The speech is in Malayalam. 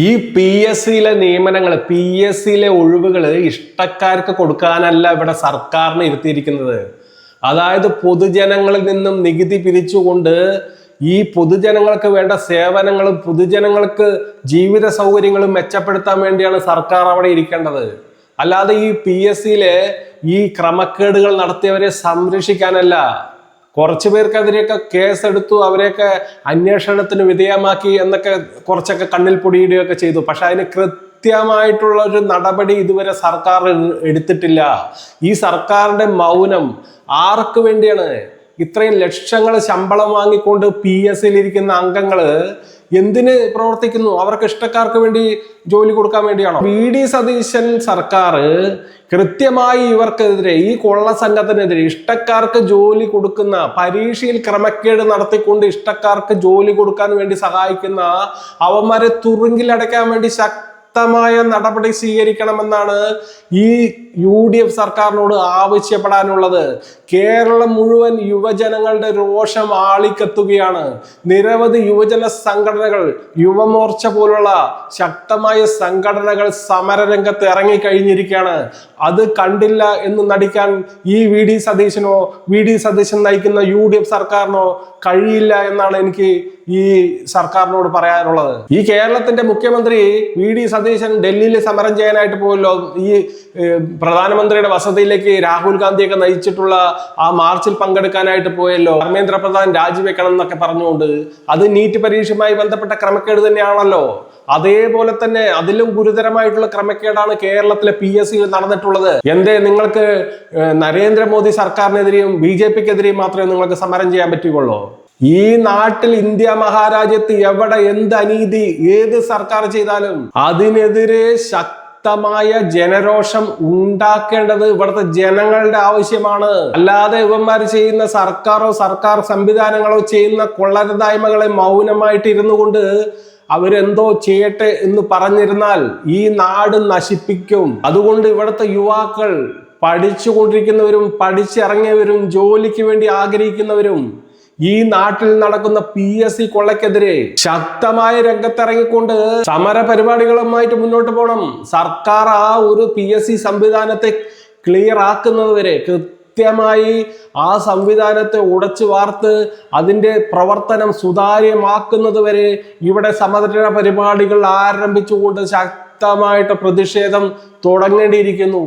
ഈ പി എസ് സിയിലെ നിയമനങ്ങൾ, പി എസ് സിയിലെ ഒഴിവുകൾ ഇഷ്ടക്കാർക്ക് കൊടുക്കാനല്ല ഇവിടെ സർക്കാരിന് ഇരുത്തിയിരിക്കുന്നത്. അതായത് പൊതുജനങ്ങളിൽ നിന്നും നികുതി പിരിച്ചുകൊണ്ട് ഈ പൊതുജനങ്ങൾക്ക് വേണ്ട സേവനങ്ങളും പൊതുജനങ്ങൾക്ക് ജീവിത സൗകര്യങ്ങളും മെച്ചപ്പെടുത്താൻ വേണ്ടിയാണ് സർക്കാർ അവിടെ ഇരിക്കേണ്ടത്. അല്ലാതെ ഈ പി എസ് സിയിലെ ഈ ക്രമക്കേടുകൾ നടത്തിയവരെ സംരക്ഷിക്കാനല്ല. കുറച്ചു പേർക്കെതിരെയൊക്കെ കേസെടുത്തു, അവരെയൊക്കെ അന്വേഷണത്തിന് വിധേയമാക്കി എന്നൊക്കെ കുറച്ചൊക്കെ കണ്ണിൽ പൊടിയിടുകയൊക്കെ ചെയ്തു. പക്ഷെ അതിന് കൃത്യമായിട്ടുള്ള ഒരു നടപടി ഇതുവരെ സർക്കാർ എടുത്തിട്ടില്ല. ഈ സർക്കാരിന്റെ മൗനം ആർക്ക് വേണ്ടിയാണ്? ഇത്രയും ലക്ഷങ്ങൾ ശമ്പളം വാങ്ങിക്കൊണ്ട് പി എസ് സിയിൽ ഇരിക്കുന്ന അംഗങ്ങള് എന്തിന് പ്രവർത്തിക്കുന്നു? അവർക്ക് ഇഷ്ടക്കാർക്ക് വേണ്ടി ജോലി കൊടുക്കാൻ വേണ്ടിയാണോ? വി.ഡി. സതീശൻ സർക്കാർ കൃത്യമായി ഇവർക്കെതിരെ, ഈ കൊള്ള സംഘത്തിനെതിരെ, ഇഷ്ടക്കാർക്ക് ജോലി കൊടുക്കുന്ന, പരീക്ഷയിൽ ക്രമക്കേട് നടത്തിക്കൊണ്ട് ഇഷ്ടക്കാർക്ക് ജോലി കൊടുക്കാൻ വേണ്ടി സഹായിക്കുന്ന അവന്മാരെ തുറുങ്കിലടയ്ക്കാൻ വേണ്ടി ശക്തമായ നടപടി സ്വീകരിക്കണമെന്നാണ് ഈ UDF സർക്കാരിനോട് ആവശ്യപ്പെടാനുള്ളത്. കേരളം മുഴുവൻ യുവജനങ്ങളുടെ രോഷം ആളിക്കത്തുകയാണ്. നിരവധി യുവജന സംഘടനകൾ, യുവമോർച്ച പോലുള്ള ശക്തമായ സംഘടനകൾ സമരരംഗത്ത് ഇറങ്ങിക്കഴിഞ്ഞിരിക്കുകയാണ്. അത് കണ്ടില്ല എന്ന് നടിക്കാൻ ഈ വി.ഡി. സതീശനോ, വി.ഡി. സതീശൻ നയിക്കുന്ന UDF സർക്കാരിനോ കഴിയില്ല എന്നാണ് എനിക്ക് ഈ സർക്കാരിനോട് പറയാനുള്ളത്. ഈ കേരളത്തിന്റെ മുഖ്യമന്ത്രി വി.ഡി. സതീശൻ ഡൽഹിയിൽ സമരം ചെയ്യാനായിട്ട് പോയല്ലോ. ഈ പ്രധാനമന്ത്രിയുടെ വസതിയിലേക്ക് രാഹുൽ ഗാന്ധിയൊക്കെ നയിച്ചിട്ടുള്ള ആ മാർച്ചിൽ പങ്കെടുക്കാനായിട്ട് പോയല്ലോ. ധർമ്മേന്ദ്ര പ്രധാൻ രാജിവെക്കണം എന്നൊക്കെ പറഞ്ഞുകൊണ്ട്. അത് നീറ്റ് പരീക്ഷയുമായി ബന്ധപ്പെട്ട ക്രമക്കേട് തന്നെയാണല്ലോ. അതേപോലെ തന്നെ അതിലും ഗുരുതരമായിട്ടുള്ള ക്രമക്കേടാണ് കേരളത്തിലെ PSC നടന്നിട്ടുള്ളത്. എന്തേ നിങ്ങൾക്ക് നരേന്ദ്രമോദി സർക്കാരിനെതിരെയും BJPക്കെതിരെയും മാത്രമേ നിങ്ങൾക്ക് സമരം ചെയ്യാൻ പറ്റുകയുള്ളൂ? ഈ നാട്ടിൽ, ഇന്ത്യ മഹാരാജ്യത്ത് എവിടെ എന്ത് അനീതി ഏത് സർക്കാർ ചെയ്താലും അതിനെതിരെ ശക്തമായ ജനരോഷം ഉണ്ടാക്കേണ്ടത് ഇവിടുത്തെ ജനങ്ങളുടെ ആവശ്യമാണ്. അല്ലാതെ ഇവന്മാർ ചെയ്യുന്ന സർക്കാരോ സർക്കാർ സംവിധാനങ്ങളോ ചെയ്യുന്ന കൊള്ളരുതായ്മകളെ മൗനമായിട്ട് ഇരുന്നു കൊണ്ട് അവരെന്തോ ചെയ്യട്ടെ എന്ന് പറഞ്ഞിരുന്നാൽ ഈ നാട് നശിപ്പിക്കും. അതുകൊണ്ട് ഇവിടുത്തെ യുവാക്കൾ, പഠിച്ചുകൊണ്ടിരിക്കുന്നവരും പഠിച്ചിറങ്ങിയവരും ജോലിക്ക് വേണ്ടി ആഗ്രഹിക്കുന്നവരും ഈ നാട്ടിൽ നടക്കുന്ന PSC കൊള്ളക്കെതിരെ ശക്തമായ രംഗത്തിറങ്ങിക്കൊണ്ട് സമര പരിപാടികളുമായിട്ട് മുന്നോട്ട് പോകണം. സർക്കാർ ആ ഒരു PSC സംവിധാനത്തെ ക്ലിയർ ആക്കുന്നത് വരെ, കൃത്യമായി ആ സംവിധാനത്തെ ഉടച്ചു വാർത്ത് അതിന്റെ പ്രവർത്തനം സുതാര്യമാക്കുന്നത് വരെ ഇവിടെ സമര പരിപാടികൾ ആരംഭിച്ചുകൊണ്ട് ശക്തമായിട്ട് പ്രതിഷേധം തുടങ്ങേണ്ടിയിരിക്കുന്നു.